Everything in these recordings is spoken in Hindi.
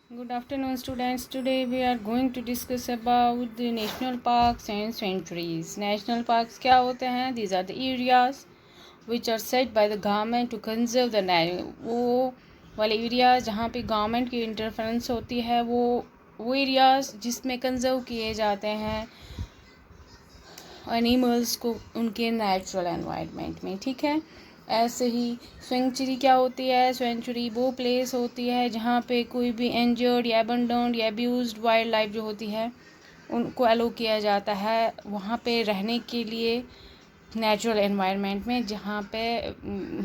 Good afternoon, students. Today we are going to discuss about the national parks and sanctuaries. National parks क्या होते हैं? These are the areas which are set by the government to conserve the land. वो वाले areas जहाँ पे government की interference होती है वो areas जिसमें conserve किए जाते हैं एनिमल्स को उनके नेचुरल एनवायरनमेंट में, ठीक है। ऐसे ही सेंचुरी क्या होती है? सेंचुरी वो प्लेस होती है जहाँ पे कोई भी इंजर्ड या अबंडोन्ड या अब्यूज्ड वाइल्ड लाइफ जो होती है उनको अलो किया जाता है वहाँ पे रहने के लिए नेचुरल एनवायरनमेंट में, जहाँ पे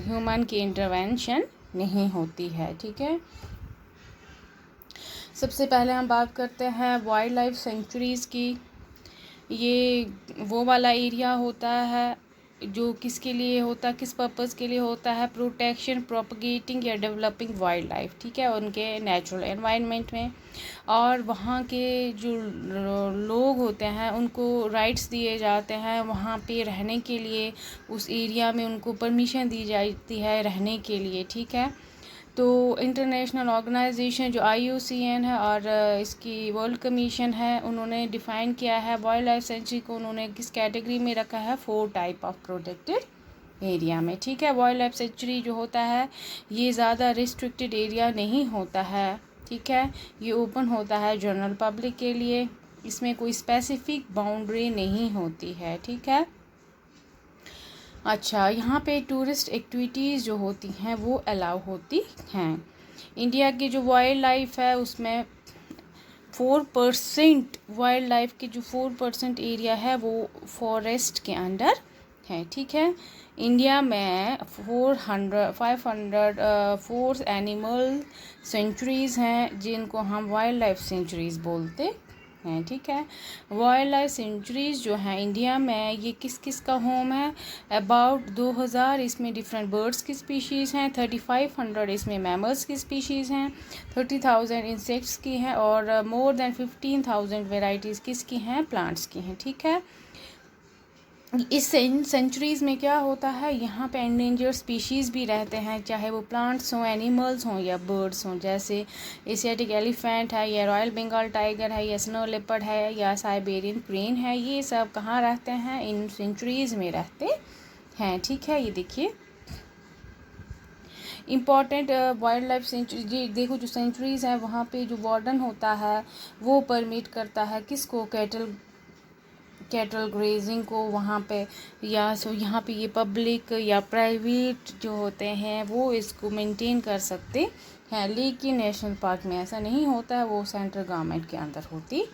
ह्यूमन की इंटरवेंशन नहीं होती है, ठीक है। सबसे पहले हम बात करते हैं वाइल्ड लाइफ सेंचुरीज़ की। ये वो वाला एरिया होता है जो किसके लिए होता है, किस पर्पज़ के लिए होता है? प्रोटेक्शन, प्रोपगेटिंग या डेवलपिंग वाइल्ड लाइफ, ठीक है, उनके नेचुरल एनवायरनमेंट में। और वहाँ के जो लोग होते हैं उनको राइट्स दिए जाते हैं वहाँ पे रहने के लिए, उस एरिया में उनको परमिशन दी जाती है रहने के लिए, ठीक है। तो इंटरनेशनल ऑर्गेनाइजेशन जो IUCN है और इसकी वर्ल्ड कमीशन है, उन्होंने डिफ़ाइन किया है वाइल्ड लाइफ सेंचुरी को। उन्होंने किस कैटेगरी में रखा है? 4 टाइप ऑफ प्रोटेक्टेड एरिया में, ठीक है। वाइल्ड लाइफ सेंचुरी जो होता है ये ज़्यादा रिस्ट्रिक्टेड एरिया नहीं होता है, ठीक है। ये ओपन होता है जनरल पब्लिक के लिए, इसमें कोई स्पेसिफिक बाउंड्री नहीं होती है, ठीक है। अच्छा, यहाँ पे टूरिस्ट एक्टिविटीज़ जो होती हैं वो अलाउ होती हैं। इंडिया की जो वाइल्ड लाइफ है उसमें 4% वाइल्ड लाइफ की जो 4% एरिया है वो फॉरेस्ट के अंडर है, ठीक है। इंडिया में 4 एनिमल सेंचुरीज़ हैं जिनको हम वाइल्ड लाइफ सेंचुरीज़ बोलते हैं, ठीक है। वाइल्ड लाइफ सेंचुरीज़ जो हैं इंडिया में ये किस किस का होम है? अबाउट 2000 इसमें डिफरेंट बर्ड्स की स्पीशीज़ हैं, 3500 इसमें मैमल्स की स्पीशीज़ हैं, 30,000 इंसेक्ट्स की हैं और मोर देन 15,000 वेराइटीज़ किसकी हैं? प्लांट्स की हैं, ठीक है। इस इन सेंचुरीज़ में क्या होता है, यहाँ पे एंडेंजर्ड स्पीशीज़ भी रहते हैं, चाहे वो प्लांट्स हों, एनिमल्स हों या बर्ड्स हों, जैसे एशियाटिक एलिफेंट है या रॉयल बंगाल टाइगर है या स्नो लेपर्ड है या साइबेरियन क्रेन है। ये सब कहाँ रहते हैं? इन सेंचुरीज़ में रहते हैं, ठीक है। ये देखिए इम्पॉर्टेंट वाइल्ड लाइफ सेंचुरी, जी देखो जो सेंचुरीज़ हैं वहाँ पे जो वार्डन होता है वो परमिट करता है किसको? कैटल ग्रेजिंग को वहाँ पे, या सो यहाँ पे ये पब्लिक या प्राइवेट जो होते हैं वो इसको मेंटेन कर सकते हैं, लेकिन नेशनल पार्क में ऐसा नहीं होता है, वो सेंट्रल गवर्नमेंट के अंदर होती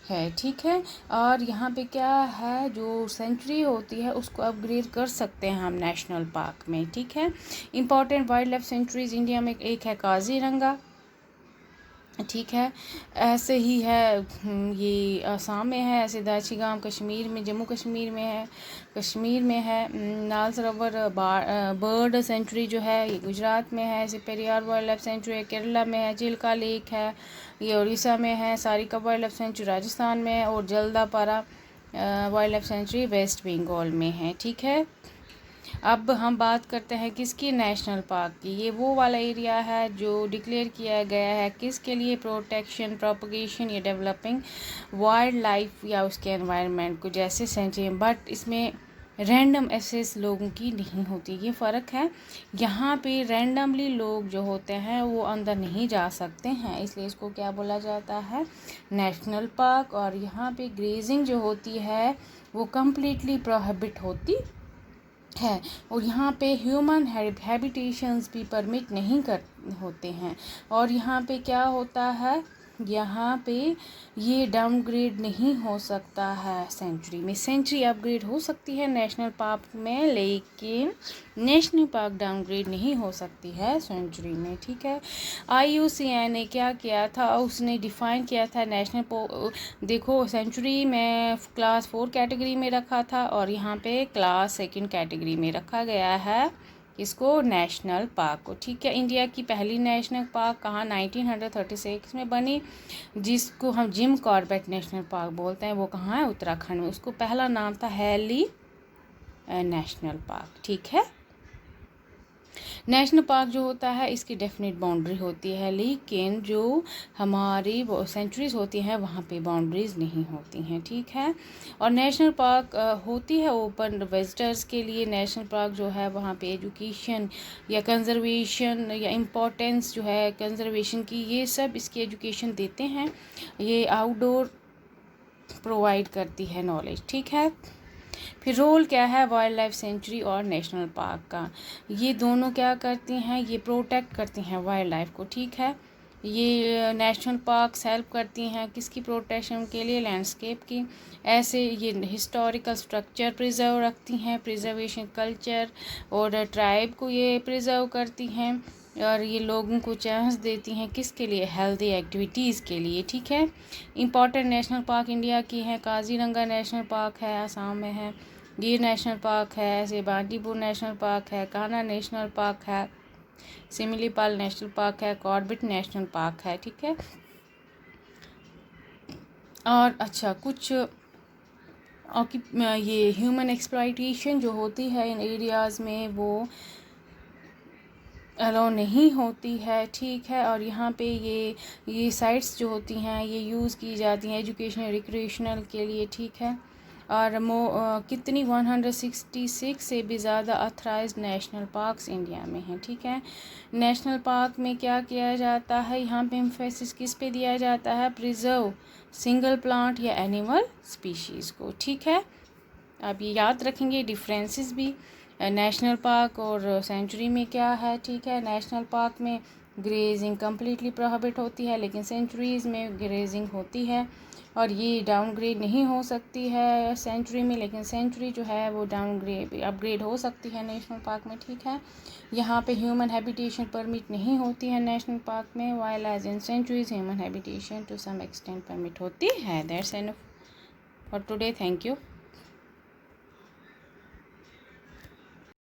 है, ठीक है। और यहाँ पे क्या है, जो सेंचुरी होती है उसको अपग्रेड कर सकते हैं हम नेशनल पार्क में, ठीक है। Important wild life sanctuaries India में एक है काजीरंगा, ठीक है। ऐसे ही है ये आसाम में है, ऐसे दाची गांव कश्मीर में, जम्मू कश्मीर में है, नाल सरोवर बर्ड सेंचुरी जो है ये गुजरात में है, ऐसे पेरियार वाइल्ड लाइफ सेंचुरी है केरला में है, चिल्का लेक है ये उड़ीसा में है, Sariska wild life sanctuary Rajasthan में है और Jaldapara wild life sanctuary West Bengal में है, ठीक है। अब हम बात करते हैं किसकी? नेशनल पार्क की। ये वो वाला एरिया है जो डिक्लेयर किया गया है किसके लिए? प्रोटेक्शन, प्रोपगेशन या डेवलपिंग वाइल्ड लाइफ या उसके एनवायरनमेंट को, जैसे सेंचुरी। बट इसमें रैंडम एक्सेस लोगों की नहीं होती, ये फ़र्क है। यहाँ पे रैंडमली लोग जो होते हैं वो अंदर नहीं जा सकते हैं, इसलिए इसको क्या बोला जाता है? National park. और यहाँ पे ग्रेजिंग जो होती है वो कम्प्लीटली प्रोहिबिट होती है और यहाँ पे ह्यूमन हैबिटेशंस भी परमिट नहीं कर होते हैं। और यहाँ पे क्या होता है, यहाँ पे ये डाउनग्रेड नहीं हो सकता है सेंचुरी में। सेंचुरी अपग्रेड हो सकती है नेशनल पार्क में, लेकिन नेशनल पार्क डाउनग्रेड नहीं हो सकती है सेंचुरी में, ठीक है। IUCN ने क्या किया था, उसने डिफ़ाइन किया था देखो सेंचुरी में क्लास 4 कैटेगरी में रखा था और यहाँ पे क्लास 2 कैटेगरी में रखा गया है इसको, नेशनल पार्क को, ठीक है। इंडिया की पहली नेशनल पार्क कहाँ? 1936 में बनी, जिसको हम जिम कॉर्बेट नेशनल पार्क बोलते हैं, वो कहाँ है? उत्तराखंड में। उसको पहला नाम था हैली नेशनल पार्क, ठीक है। नेशनल पार्क जो होता है इसकी डेफिनेट बाउंड्री होती है, लेकिन जो हमारी सेंचुरीज़ होती हैं वहाँ पे बाउंड्रीज़ नहीं होती हैं, ठीक है। और नेशनल पार्क होती है ओपन विजिटर्स के लिए। नेशनल पार्क जो है वहाँ पे एजुकेशन या कंजर्वेशन या इम्पोर्टेंस जो है कंजर्वेशन की, ये सब इसकी एजुकेशन देते हैं। ये आउटडोर प्रोवाइड करती है नॉलेज, ठीक है। फिर रोल क्या है वाइल्ड लाइफ सेंचुरी और नेशनल पार्क का, ये दोनों क्या करती हैं, ये प्रोटेक्ट करती हैं वाइल्ड लाइफ को, ठीक है। ये नेशनल पार्क्स हेल्प करती हैं किसकी प्रोटेक्शन के लिए, लैंडस्केप की। ऐसे ये हिस्टोरिकल स्ट्रक्चर प्रिजर्व रखती हैं, प्रिजर्वेशन कल्चर और ट्राइब को ये प्रिजर्व करती हैं। और ये लोगों को चांस देती हैं किसके लिए, हेल्दी एक्टिविटीज़ के लिए, ठीक है। इंपॉर्टेंट नेशनल पार्क इंडिया की हैं, काजीरंगा नेशनल पार्क है आसाम में है, गिर नेशनल पार्क है, ऐसे बांदीपुर नेशनल पार्क है, कान्हा नेशनल पार्क है, सिमिलीपाल नेशनल पार्क है, कॉर्बेट नेशनल पार्क है, ठीक है। और अच्छा कुछ ये ह्यूमन एक्सप्लॉइटेशन जो होती है इन एरियाज़ में वो अलाउ नहीं होती है, ठीक है। और यहाँ पे ये साइट्स जो होती हैं ये यूज़ की जाती हैं एजुकेशनल रिक्रिएशनल के लिए, ठीक है। और कितनी 166 से भी ज़्यादा ऑथराइज्ड नेशनल पार्क्स इंडिया में हैं, ठीक है। नेशनल पार्क में क्या किया जाता है, यहाँ पे एम्फेसिस किस पे दिया जाता है, प्रिजर्व सिंगल प्लांट या एनिमल स्पीशीज़ को, ठीक है। आप ये याद रखेंगे डिफरेंसेस भी नेशनल पार्क और सेंचुरी में क्या है, ठीक है। नेशनल पार्क में ग्रेजिंग कम्प्लीटली प्रोहिबिट होती है, लेकिन सेंचुरीज़ में ग्रेजिंग होती है और ये डाउनग्रेड नहीं हो सकती है सेंचुरी में, लेकिन सेंचुरी जो है वो डाउनग्रेड अपग्रेड हो सकती है नेशनल पार्क में, ठीक है। यहाँ पे ह्यूमन हैबिटेशन परमिट नहीं होती है नेशनल पार्क में, while as in sanctuaries human habitation to some extent permit होती है। That's enough for today, thank you.